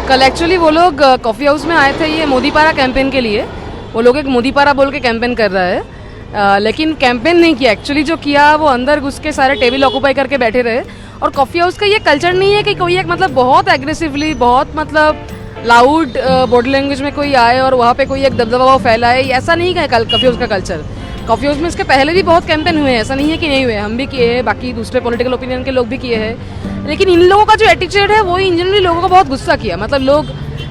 कल एक्चुअली वो लोग कॉफ़ी हाउस में आए थे ये मोदी पारा कैंपेन के लिए। वो लोग एक मोदी पारा बोल के कैंपेन कर रहा है, लेकिन कैंपेन नहीं किया। एक्चुअली जो किया वो अंदर घुस के सारे टेबल ऑक्यूपाई करके बैठे रहे। और कॉफ़ी हाउस का ये कल्चर नहीं है कि कोई एक मतलब बहुत एग्रेसिवली, बहुत मतलब लाउड बॉडी लैंग्वेज में कोई आए और वहाँ पे कोई एक दबदबा फैलाए। ऐसा नहीं है कल कॉफ़ी हाउस का कल्चर। कॉफ़ी हाउस में इसके पहले भी बहुत कैंपेन हुए हैं, ऐसा नहीं है कि नहीं हुए। हम भी किए हैं, बाकी दूसरे पॉलिटिकल ओपिनियन के लोग भी किए हैं। लेकिन इन लोगों का जो एटीट्यूड है वो इन जनरली लोगों को बहुत गुस्सा किया। मतलब लोग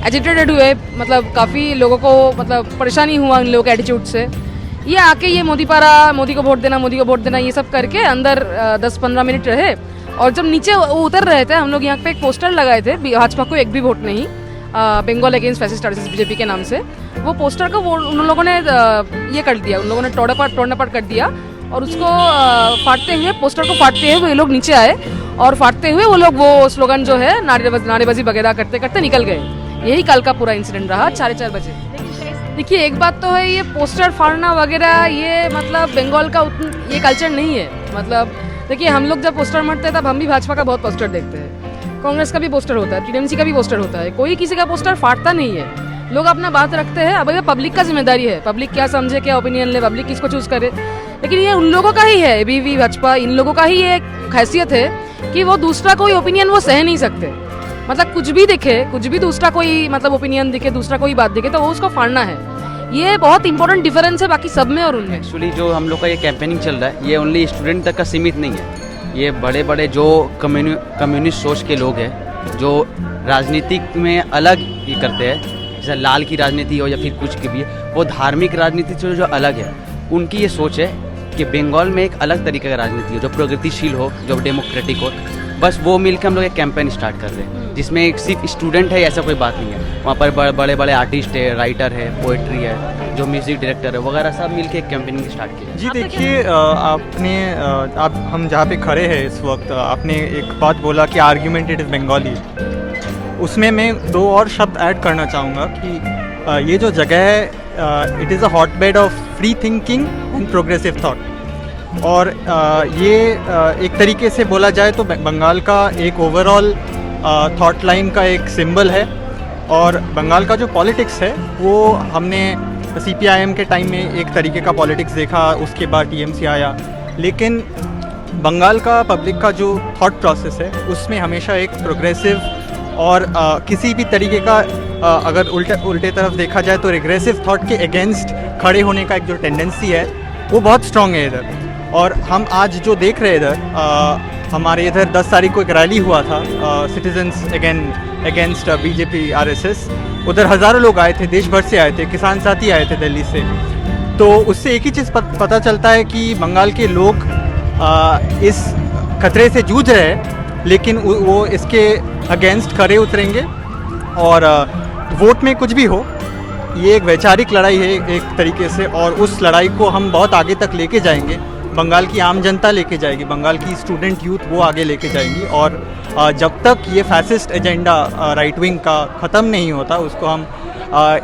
एजिटेटेड हुए, मतलब काफ़ी लोगों को मतलब परेशानी हुआ इन लोगों के एटीट्यूड से। ये आके ये मोदी पारा, मोदी को वोट देना, मोदी को वोट देना, ये सब करके अंदर 10-15 मिनट रहे। और जब नीचे उतर रहे थे, हम लोग यहाँ पे एक पोस्टर लगाए थे, भाजपा को एक भी वोट नहीं, Bengal against fascist RSS BJP के नाम से। वो पोस्टर को वो उन लोगों ने ये कर दिया, उन लोगों ने तोड़ना पाट कर दिया। और उसको फाड़ते हुए, पोस्टर को फाड़ते हुए ये लोग नीचे आए और फाड़ते हुए वो लोग वो स्लोगन जो है नारेबाजी वगैरह करते करते निकल गए। यही कल का पूरा इंसिडेंट रहा 4:30 बजे। देखिए, एक बात तो है, ये पोस्टर फाड़ना वगैरह ये मतलब बंगाल का ये कल्चर नहीं है। मतलब देखिए, हम लोग जब पोस्टर मारते हैं तब हम भी भाजपा का बहुत पोस्टर देखते हैं, कांग्रेस का भी पोस्टर होता है, टीएमसी का भी पोस्टर होता है। कोई किसी का पोस्टर फाड़ता नहीं है। लोग अपना बात रखते हैं। अब ये पब्लिक का जिम्मेदारी है, पब्लिक क्या समझे, क्या ओपिनियन ले, पब्लिक किसको चूज करे। लेकिन ये उन लोगों का ही है, एबीवी भाजपा, इन लोगों का ही ये हैसियत है कि वो दूसरा कोई ओपिनियन वो सह नहीं सकते। मतलब कुछ भी दिखे, कुछ भी दूसरा कोई मतलब ओपिनियन दिखे, दूसरा कोई बात दिखे तो वो उसको फाड़ना है। ये बहुत इंपॉर्टेंट डिफरेंस है बाकी सब में और उनमें। एक्चुअली जो हम लोग का ये कैंपेनिंग चल रहा है, ये ओनली स्टूडेंट तक का सीमित नहीं है। ये बड़े बड़े जो कम्युनिस्ट सोच के लोग हैं, जो राजनीतिक में अलग ये करते हैं, जैसे लाल की राजनीति हो या फिर कुछ की भी, वो धार्मिक राजनीति से जो अलग है, उनकी ये सोच है कि बंगाल में एक अलग तरीके का राजनीति हो, जो प्रगतिशील हो, जो डेमोक्रेटिक हो। बस वो मिलकर हम लोग एक कैंपेन स्टार्ट कर रहे हैं, जिसमें एक सिर्फ स्टूडेंट है ऐसा कोई बात नहीं है। वहाँ पर बड़े बड़े आर्टिस्ट है, राइटर है, पोइट्री है, जो म्यूज़िक डायरेक्टर है वगैरह, सब मिलकर एक कैंपेनिंग स्टार्ट किया। जी देखिए, हम जहाँ पे खड़े हैं इस वक्त, आपने एक बात बोला कि आर्ग्यूमेंटेड इज बंगाली। उसमें मैं 2 और शब्द ऐड करना चाहूँगा कि ये जो जगह है, it is a hotbed of free thinking and progressive thought. और ये एक तरीके से बोला जाए तो बंगाल का एक ओवरऑल थॉट लाइन का एक सिंबल है। और बंगाल का जो पॉलिटिक्स है वो हमने सीपीआईएम के टाइम में एक तरीके का पॉलिटिक्स देखा, उसके बाद टीएमसी आया। लेकिन बंगाल का पब्लिक का जो थॉट प्रोसेस है उसमें हमेशा एक प्रोग्रेसिव और किसी भी तरीके का अगर उल्टे तरफ देखा जाए तो रिग्रेसिव थॉट के अगेंस्ट खड़े होने का एक जो टेंडेंसी है वो बहुत स्ट्रॉन्ग है इधर। और हम आज जो देख रहे हैं इधर, हमारे इधर 10 तारीख को एक रैली हुआ था, सिटीजन्स अगेंस्ट बीजेपी आरएसएस। उधर हज़ारों लोग आए थे, देश भर से आए थे, किसान साथी आए थे दिल्ली से। तो उससे एक ही चीज़ पता चलता है कि बंगाल के लोग इस खतरे से जूझ रहे हैं, लेकिन वो इसके अगेंस्ट खड़े उतरेंगे। और वोट में कुछ भी हो, ये एक वैचारिक लड़ाई है एक तरीके से, और उस लड़ाई को हम बहुत आगे तक लेके जाएंगे। बंगाल की आम जनता लेके जाएगी, बंगाल की स्टूडेंट यूथ वो आगे लेके जाएंगी। और जब तक ये फैसिस्ट एजेंडा राइट विंग का ख़त्म नहीं होता, उसको हम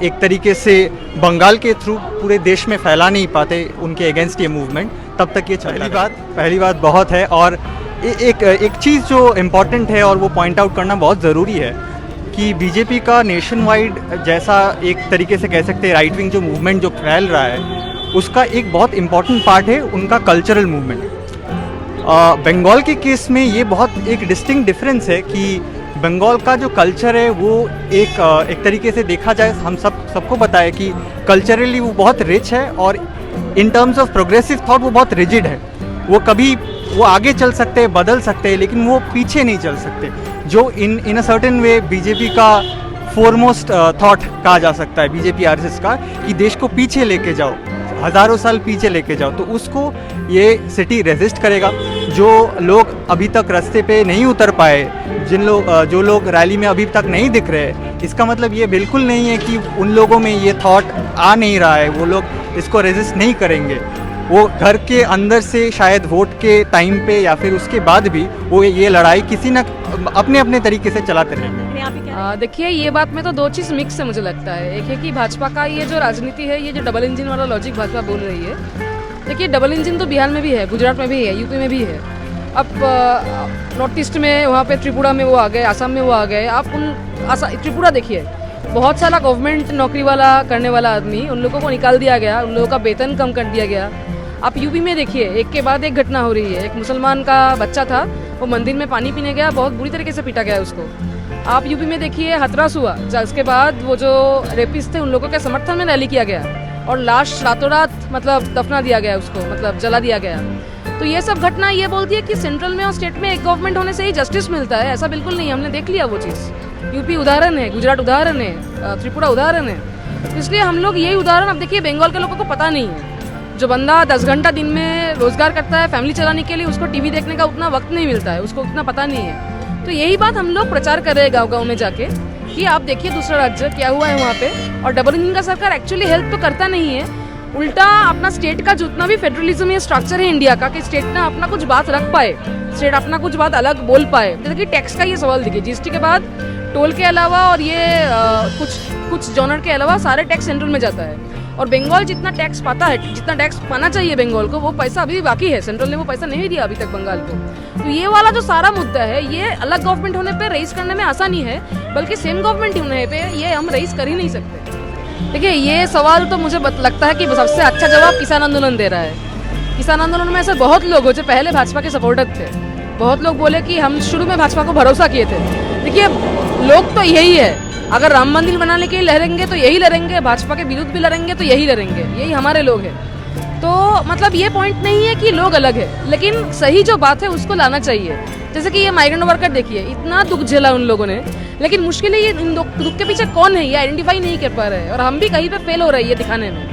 एक तरीके से बंगाल के थ्रू पूरे देश में फैला नहीं पाते उनके अगेंस्ट ये मूवमेंट, तब तक ये चलता। पहली बात बहुत है। और एक चीज़ जो इम्पॉर्टेंट है और वो पॉइंट आउट करना बहुत ज़रूरी है कि बीजेपी का नेशन वाइड, जैसा एक तरीके से कह सकते हैं राइट विंग जो मूवमेंट जो फैल रहा है, उसका एक बहुत इम्पॉर्टेंट पार्ट है उनका कल्चरल मूवमेंट। बंगाल के केस में ये बहुत एक डिस्टिंक्ट डिफरेंस है कि बंगाल का जो कल्चर है वो एक तरीके से देखा जाए, हम सबको पता है कि कल्चरली वो बहुत रिच है, और in terms of progressive thought वो बहुत रिजिड है। वो आगे चल सकते हैं, बदल सकते हैं, लेकिन वो पीछे नहीं चल सकते, जो इन अ सर्टेन वे बीजेपी का फोरमोस्ट थॉट कहा जा सकता है, बीजेपी आरएसएस का, कि देश को पीछे लेके जाओ, हज़ारों साल पीछे लेके जाओ। तो उसको ये सिटी रेजिस्ट करेगा। जो लोग अभी तक रास्ते पे नहीं उतर पाए, जो लोग रैली में अभी तक नहीं दिख रहे, इसका मतलब ये बिल्कुल नहीं है कि उन लोगों में ये थॉट आ नहीं रहा है, वो लोग इसको रेजिस्ट नहीं करेंगे। वो घर के अंदर से शायद वोट के टाइम पे या फिर उसके बाद भी वो ये लड़ाई किसी न अपने अपने तरीके से चलाते रहेंगे। देखिए, ये बात में तो 2 चीज़ मिक्स है मुझे लगता है। एक है कि भाजपा का ये जो राजनीति है, ये जो डबल इंजन वाला लॉजिक भाजपा बोल रही है, देखिए डबल इंजन तो बिहार में भी है, गुजरात में भी है, यूपी में भी है। अब नॉर्थ ईस्ट में वहाँ पे त्रिपुरा में वो आ गए, आसाम में वो आ गए। आप त्रिपुरा देखिए, बहुत सारा गवर्नमेंट नौकरी वाला करने वाला आदमी, उन लोगों को निकाल दिया गया, उन लोगों का वेतन कम कर दिया गया। आप यूपी में देखिए, एक के बाद एक घटना हो रही है। एक मुसलमान का बच्चा था, वो मंदिर में पानी पीने गया, बहुत बुरी तरीके से पीटा गया उसको। आप यूपी में देखिए हाथरस हुआ, उसके बाद वो जो रेपिस्ट थे उन लोगों के समर्थन में रैली किया गया और लाश रातों रात मतलब दफना दिया गया उसको, मतलब जला दिया गया। तो ये सब घटना ये बोलती है कि सेंट्रल में और स्टेट में एक गवर्नमेंट होने से ही जस्टिस मिलता है, ऐसा बिल्कुल नहीं। हमने देख लिया वो चीज़। यूपी उदाहरण है, गुजरात उदाहरण है, त्रिपुरा उदाहरण है। तो इसलिए हम लोग यही उदाहरण, अब देखिए बंगाल के लोगों को पता नहीं है। जो बंदा 10 घंटा दिन में रोजगार करता है फैमिली चलाने के लिए, उसको टीवी देखने का उतना वक्त नहीं मिलता है, उसको उतना पता नहीं है। तो यही बात हम लोग प्रचार कर रहे हैं गाँव गाँव में जाके कि आप देखिए दूसरा राज्य क्या हुआ है वहाँ पे। और डबल इंजन का सरकार एक्चुअली हेल्प तो करता नहीं है, उल्टा अपना स्टेट का जितना भी फेडरलिज्म या स्ट्रक्चर है इंडिया का, कि स्टेट ना अपना कुछ बात रख पाए, स्टेट अपना कुछ बात अलग बोल पाए। जैसे कि टैक्स का ये सवाल देखिए, जीएसटी के बाद टोल के अलावा और ये कुछ जॉनर के अलावा सारे टैक्स सेंट्रल में जाता है। और बंगाल जितना टैक्स पाता है, जितना टैक्स पाना चाहिए बंगाल को, वो पैसा अभी भी बाकी है। सेंट्रल ने वो पैसा नहीं दिया अभी तक बंगाल को। तो ये वाला जो सारा मुद्दा है, ये अलग गवर्नमेंट होने पे रेस करने में आसानी है, बल्कि सेम गवर्नमेंट होने पे ये हम रेस कर ही नहीं सकते। देखिए ये सवाल तो मुझे लगता है कि सबसे अच्छा जवाब किसान आंदोलन दे रहा है। किसान आंदोलन में ऐसे बहुत लोग हो जो पहले भाजपा के सपोर्टर थे। बहुत लोग बोले कि हम शुरू में भाजपा को भरोसा किए थे। देखिए लोग तो यही है, अगर राम मंदिर बनाने के लिए लड़ेंगे तो यही लड़ेंगे, भाजपा के विरुद्ध भी लड़ेंगे तो यही लड़ेंगे, यही हमारे लोग हैं। तो मतलब ये पॉइंट नहीं है कि लोग अलग है, लेकिन सही जो बात है उसको लाना चाहिए। जैसे कि ये माइग्रेंट वर्कर देखिए, इतना दुख झेला उन लोगों ने, लेकिन मुश्किल है ये दुख के पीछे कौन है ये आइडेंटिफाई नहीं कर पा रहे हैं। और हम भी कहीं पे फेल हो रही है दिखाने में।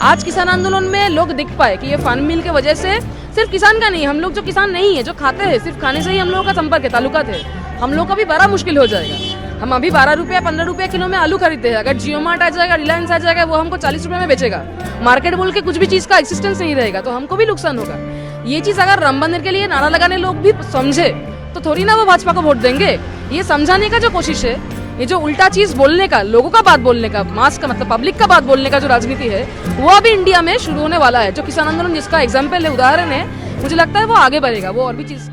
आज किसान आंदोलन में लोग दिख पाए कि ये फार्म मिल के वजह से सिर्फ किसान का नहीं, हम लोग जो किसान नहीं है, जो खाते हैं, सिर्फ खाने से ही हम लोगों का संपर्क है, ताल्लुकात है, हम लोग का भी बड़ा मुश्किल हो जाएगा। हम अभी 12 रुपया 15 रुपया किलो में आलू खरीदते हैं, अगर जियो मार्ट आ जाएगा, रिलायंस आ जाएगा, वो हमको 40 रुपये में बेचेगा। मार्केट बोल के कुछ भी चीज़ का एक्सिस्टेंस नहीं रहेगा, तो हमको भी नुकसान होगा। ये चीज़ अगर राम मंदिर के लिए नारा लगाने लोग भी समझे तो थोड़ी ना वो भाजपा को वोट देंगे। ये समझाने का जो कोशिश है, ये जो उल्टा चीज बोलने का, लोगों का बात बोलने का, मास का मतलब पब्लिक का बात बोलने का जो राजनीति है, वो अभी इंडिया में शुरू होने वाला है। जो किसान आंदोलन जिसका एग्जाम्पल है, उदाहरण है, मुझे लगता है वो आगे बढ़ेगा, वो और भी चीज